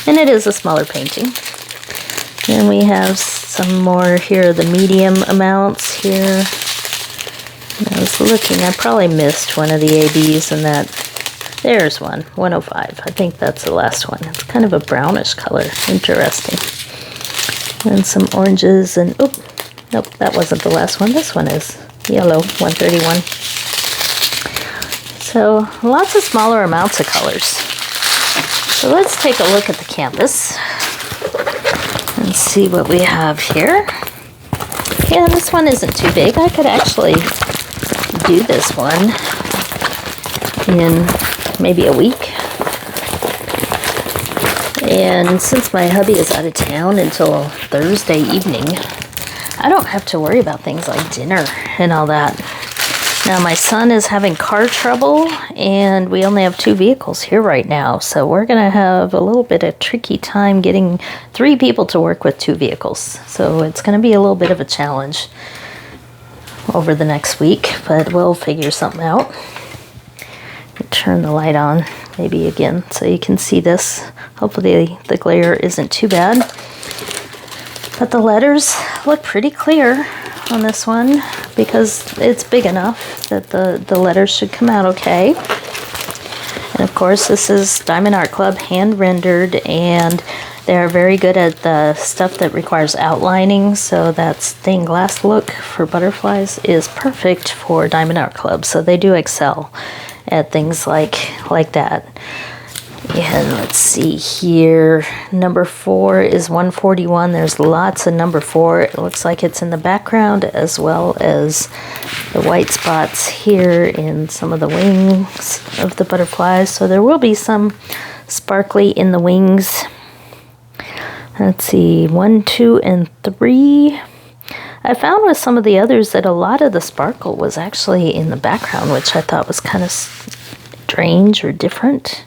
And it is a smaller painting. Then we have some more here, the medium amounts here. I was looking, I probably missed one of the ABs in that. There's one, 105. I think that's the last one. It's kind of a brownish color, interesting. And some oranges and, oop. Nope, that wasn't the last one. This one is yellow, 131. So lots of smaller amounts of colors. So let's take a look at the canvas and see what we have here. Yeah, this one isn't too big. I could actually do this one in maybe a week. And since my hubby is out of town until Thursday evening, I don't have to worry about things like dinner and all that. Now my son is having car trouble and we only have 2 vehicles here right now. So we're going to have a little bit of tricky time getting 3 people to work with 2 vehicles. So it's going to be a little bit of a challenge over the next week, but we'll figure something out. Turn the light on maybe again so you can see this. Hopefully the glare isn't too bad. But the letters look pretty clear on this one because it's big enough that the letters should come out okay. And of course this is Diamond Art Club hand rendered, and they're very good at the stuff that requires outlining, so that stained glass look for butterflies is perfect for Diamond Art Club. So they do excel at things like that. And let's see here, number 4 is 141. There's lots of number 4. It looks like it's in the background as well as the white spots here in some of the wings of the butterflies. So there will be some sparkly in the wings. Let's see, 1, 2, and 3. I found with some of the others that a lot of the sparkle was actually in the background, which I thought was kind of strange or different.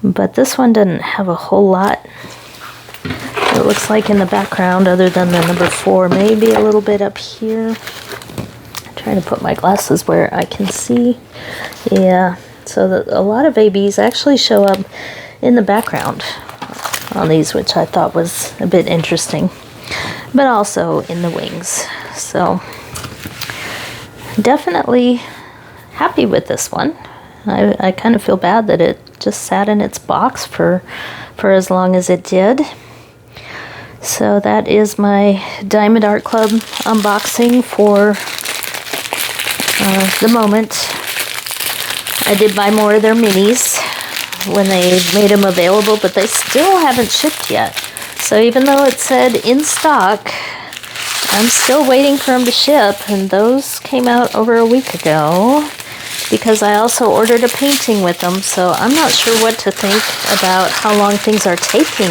But this one doesn't have a whole lot, it looks like, in the background, other than the number 4, maybe a little bit up here. I'm trying to put my glasses where I can see. Yeah, so a lot of ABs actually show up in the background on these, which I thought was a bit interesting, but also in the wings. So definitely happy with this one. I kind of feel bad that it just sat in its box for as long as it did. So that is my Diamond Art Club unboxing for the moment. I did buy more of their minis when they made them available, but they still haven't shipped yet. So even though it said in stock, I'm still waiting for them to ship, and those came out over a week ago, because I also ordered a painting with them, so I'm not sure what to think about how long things are taking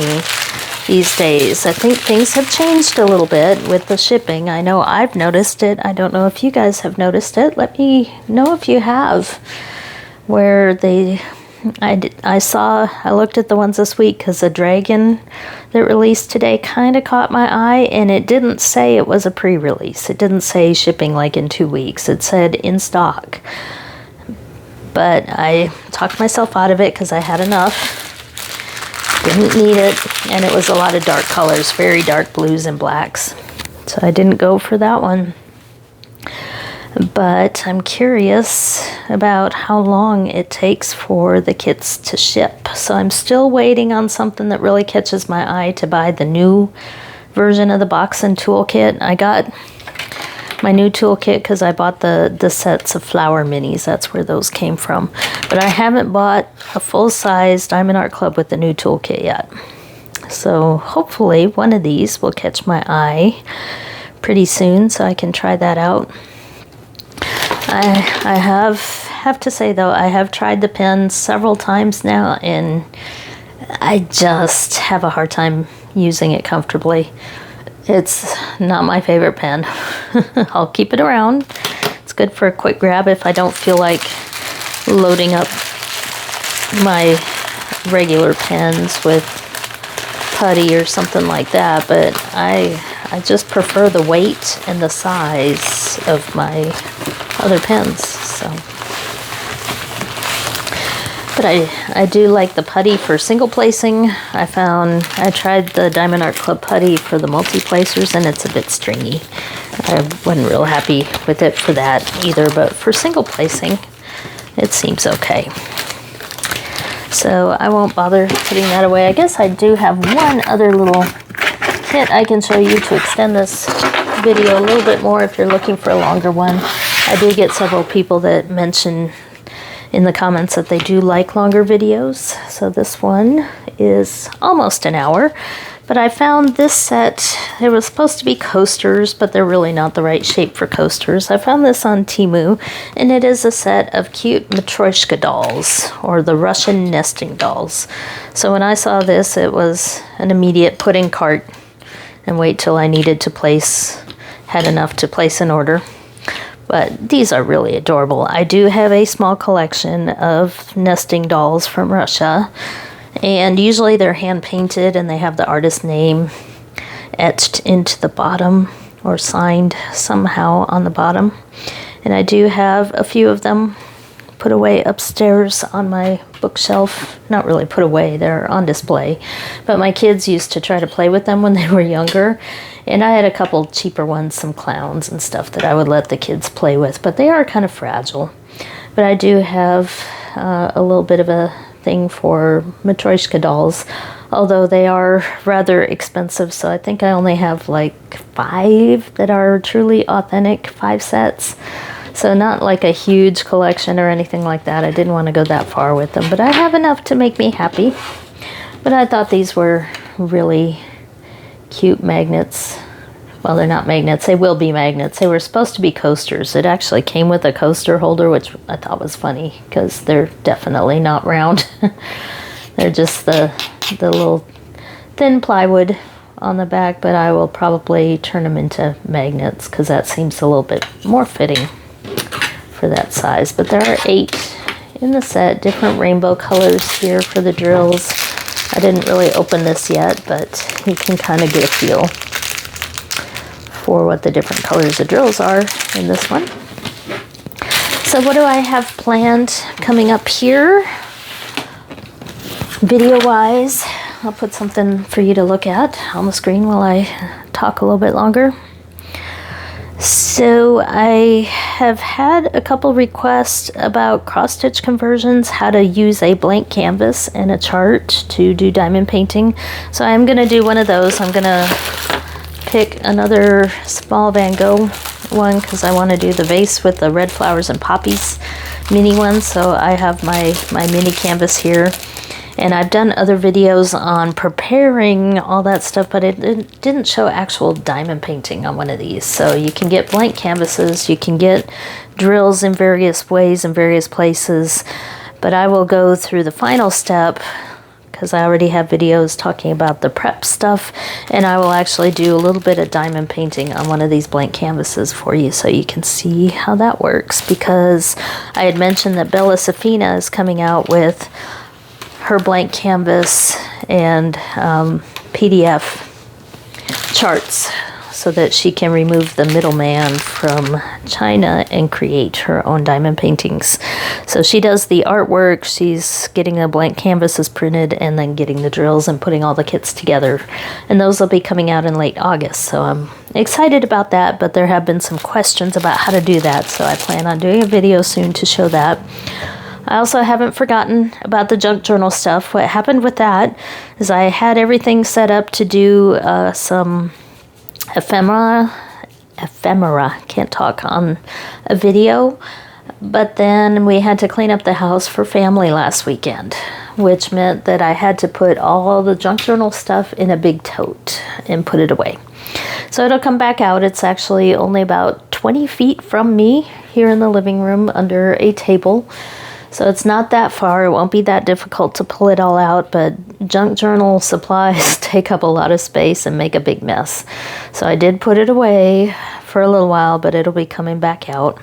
these days. I think things have changed a little bit with the shipping. I know I've noticed it. I don't know if you guys have noticed it. Let me know if you have, where they I looked at the ones this week because the dragon that released today kind of caught my eye, and it didn't say it was a pre-release. It didn't say shipping like in 2 weeks. It said in stock. But I talked myself out of it because I had enough. Didn't need it, and it was a lot of dark colors, very dark blues and blacks. So I didn't go for that one. But I'm curious about how long it takes for the kits to ship. So I'm still waiting on something that really catches my eye to buy the new version of the box and toolkit. I got my new toolkit because I bought the sets of flower minis. That's where those came from. But I haven't bought a full-size Diamond Art Club with the new toolkit yet. So hopefully one of these will catch my eye pretty soon so I can try that out. I have to say though, I have tried the pen several times now, and I just have a hard time using it comfortably. It's not my favorite pen. I'll keep it around. It's good for a quick grab if I don't feel like loading up my regular pens with putty or something like that, but I just prefer the weight and the size of my other pens. So, but I do like the putty for single placing. I tried the Diamond Art Club putty for the multi-placers, and it's a bit stringy. I wasn't real happy with it for that either, but for single placing, it seems okay. So I won't bother putting that away. I guess I do have one other little kit I can show you to extend this video a little bit more if you're looking for a longer one. I do get several people that mention in the comments that they do like longer videos. So this one is almost an hour. But I found this set, it was supposed to be coasters, but they're really not the right shape for coasters. I found this on Temu, and it is a set of cute Matryoshka dolls, or the Russian nesting dolls. So when I saw this, it was an immediate put in cart and wait till I needed to had enough to place an order. But these are really adorable. I do have a small collection of nesting dolls from Russia. And usually they're hand painted and they have the artist name etched into the bottom or signed somehow on the bottom. And I do have a few of them put away upstairs on my bookshelf. Not really put away, they're on display. But my kids used to try to play with them when they were younger. And I had a couple cheaper ones, some clowns and stuff that I would let the kids play with. But they are kind of fragile. But I do have a little bit of a thing for Matryoshka dolls, although they are rather expensive, so I think I only have like 5 that are truly authentic, 5 sets. So not like a huge collection or anything like that. I didn't want to go that far with them, but I have enough to make me happy. But I thought these were really cute magnets. Well, they're not magnets. They will be magnets. They were supposed to be coasters. It actually came with a coaster holder, which I thought was funny because they're definitely not round. They're just the little thin plywood on the back, but I will probably turn them into magnets because that seems a little bit more fitting for that size. But there are 8 in the set, different rainbow colors here for the drills. I didn't really open this yet, but you can kind of get a feel for what the different colors of drills are in this one. So what do I have planned coming up here? Video-wise, I'll put something for you to look at on the screen while I talk a little bit longer. So I have had a couple requests about cross-stitch conversions, how to use a blank canvas and a chart to do diamond painting. So I'm going to do one of those. I'm going to pick another small Van Gogh one because I want to do the vase with the red flowers and poppies mini one. So I have my mini canvas here, and I've done other videos on preparing all that stuff, but it didn't show actual diamond painting on one of these. So you can get blank canvases, you can get drills in various ways in various places, but I will go through the final step because I already have videos talking about the prep stuff, and I will actually do a little bit of diamond painting on one of these blank canvases for you so you can see how that works, because I had mentioned that Bella Safina is coming out with her blank canvas and PDF charts so that she can remove the middleman from China and create her own diamond paintings. So she does the artwork, she's getting the blank canvases printed, and then getting the drills and putting all the kits together. And those will be coming out in late August. So I'm excited about that, but there have been some questions about how to do that. So I plan on doing a video soon to show that. I also haven't forgotten about the junk journal stuff. What happened with that is I had everything set up to do some ephemera, can't talk, on a video, but then we had to clean up the house for family last weekend, which meant that I had to put all the junk journal stuff in a big tote and put it away. So it'll come back out. It's actually only about 20 feet from me here in the living room under a table. So it's not that far. It won't be that difficult to pull it all out, but junk journal supplies take up a lot of space and make a big mess. So I did put it away for a little while, but it'll be coming back out.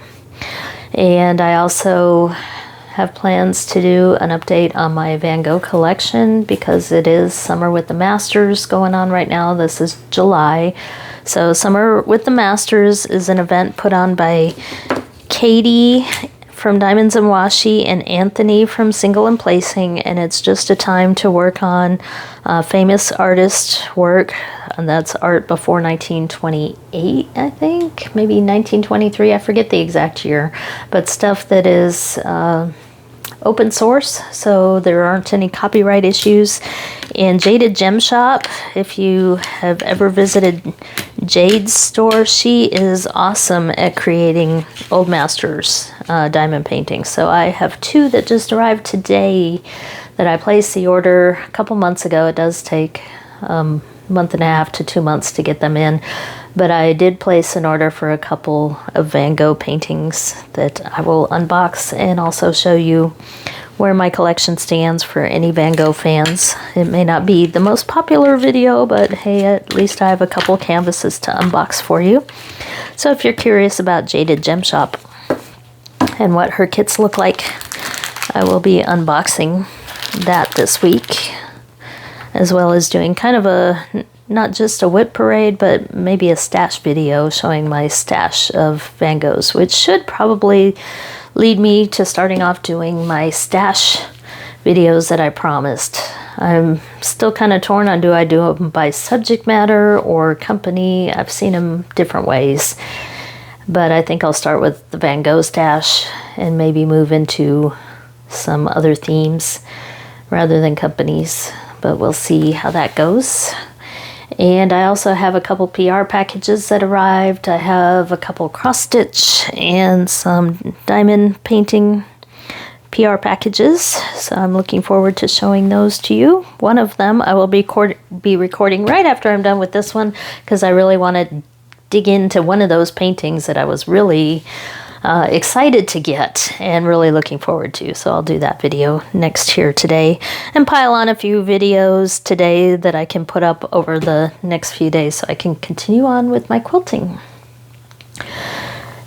And I also have plans to do an update on my Van Gogh collection, because it is Summer with the Masters going on right now. This is July. So Summer with the Masters is an event put on by Katie from Diamonds and Washi and Anthony from Single and Placing, and it's just a time to work on famous artist work, and that's art before 1928, I think, maybe 1923, I forget the exact year, but stuff that is open source, so there aren't any copyright issues. And Jaded Gem Shop, if you have ever visited Jade's store, she is awesome at creating old masters diamond paintings. So I have two that just arrived today that I placed the order a couple months ago. It does take month and a half to 2 months to get them in, but I did place an order for a couple of Van Gogh paintings that I will unbox and also show you where my collection stands for any Van Gogh fans. It may not be the most popular video, but hey, at least I have a couple canvases to unbox for you. So if you're curious about Jaded Gem Shop and what her kits look like, I will be unboxing that this week, as well as doing kind of a, not just a whip parade, but maybe a stash video showing my stash of Van Goghs, which should probably lead me to starting off doing my stash videos that I promised. I'm still kind of torn on, do I do them by subject matter or company? I've seen them different ways, but I think I'll start with the Van Gogh stash and maybe move into some other themes rather than companies, but we'll see how that goes. And I also have a couple PR packages that arrived. I have a couple cross stitch and some diamond painting PR packages. So I'm looking forward to showing those to you. One of them I will be recording right after I'm done with this one, because I really want to dig into one of those paintings that I was really excited to get and really looking forward to. So I'll do that video next here today and pile on a few videos today that I can put up over the next few days so I can continue on with my quilting.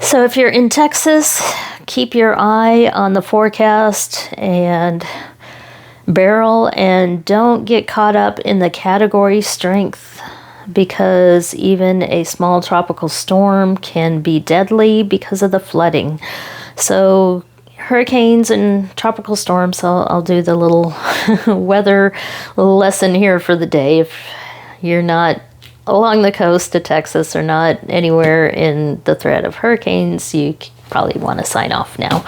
So if you're in Texas, keep your eye on the forecast and barrel, and don't get caught up in the category strength, because even a small tropical storm can be deadly because of the flooding. So hurricanes and tropical storms, I'll do the little weather lesson here for the day. If you're not along the coast of Texas or not anywhere in the threat of hurricanes, you probably want to sign off now.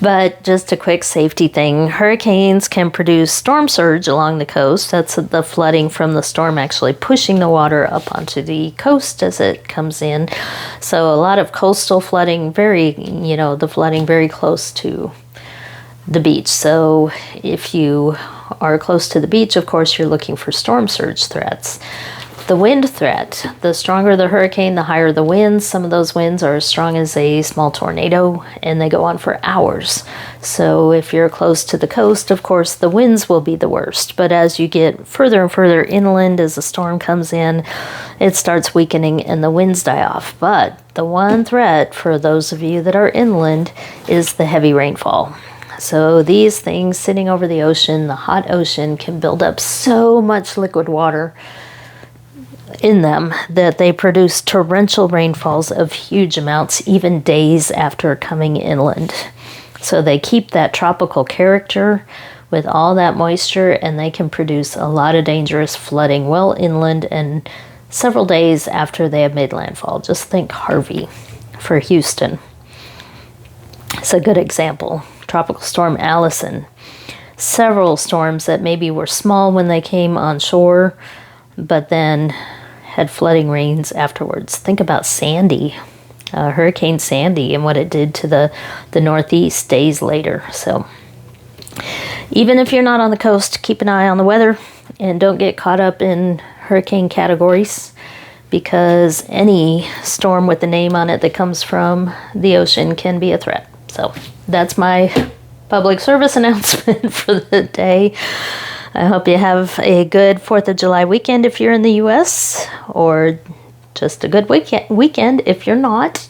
But just a quick safety thing, hurricanes can produce storm surge along the coast. That's the flooding from the storm actually pushing the water up onto the coast as it comes in. So a lot of coastal flooding, the flooding very close to the beach. So if you are close to the beach, of course, you're looking for storm surge threats. The wind threat. The stronger the hurricane, the higher the winds. Some of those winds are as strong as a small tornado, and they go on for hours. So if you're close to the coast, of course, the winds will be the worst. But as you get further and further inland, as the storm comes in, it starts weakening and the winds die off. But the one threat for those of you that are inland is the heavy rainfall. So these things sitting over the ocean, the hot ocean, can build up so much liquid water in them that they produce torrential rainfalls of huge amounts, even days after coming inland. So they keep that tropical character with all that moisture, and they can produce a lot of dangerous flooding well inland and several days after they have made landfall. Just think Harvey for Houston. It's a good example. Tropical storm Allison. Several storms that maybe were small when they came on shore, but then had flooding rains afterwards. Think about Sandy, Hurricane Sandy, and what it did to the Northeast days later. So even if you're not on the coast, keep an eye on the weather and don't get caught up in hurricane categories, because any storm with a name on it that comes from the ocean can be a threat. So that's my public service announcement for the day. I hope you have a good 4th of July weekend if you're in the U.S., or just a good weekend if you're not.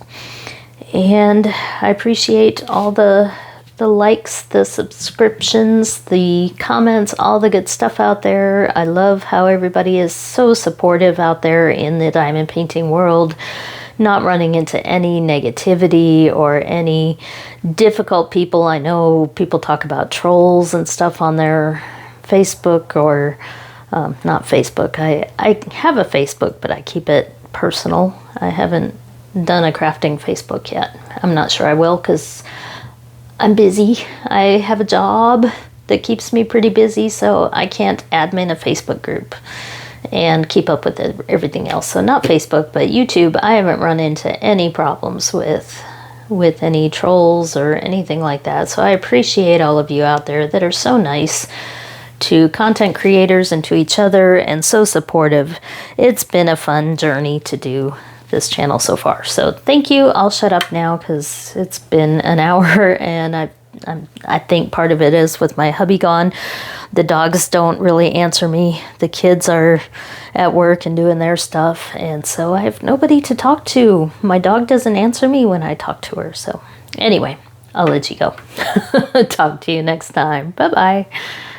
And I appreciate all the likes, the subscriptions, the comments, all the good stuff out there. I love how everybody is so supportive out there in the diamond painting world, not running into any negativity or any difficult people. I know people talk about trolls and stuff on their Facebook, or not Facebook. I have a Facebook, but I keep it personal. I haven't done a crafting Facebook yet. I'm not sure I will, because I'm busy. I have a job that keeps me pretty busy, so I can't admin a Facebook group and keep up with everything else. So not Facebook, but YouTube. I haven't run into any problems with any trolls or anything like that. So I appreciate all of you out there that are so nice to content creators and to each other, and so supportive. It's been a fun journey to do this channel so far. So thank you. I'll shut up now because it's been an hour, and I think part of it is with my hubby gone. The dogs don't really answer me. The kids are at work and doing their stuff, and so I have nobody to talk to. My dog doesn't answer me when I talk to her. So anyway, I'll let you go. Talk to you next time. Bye-bye.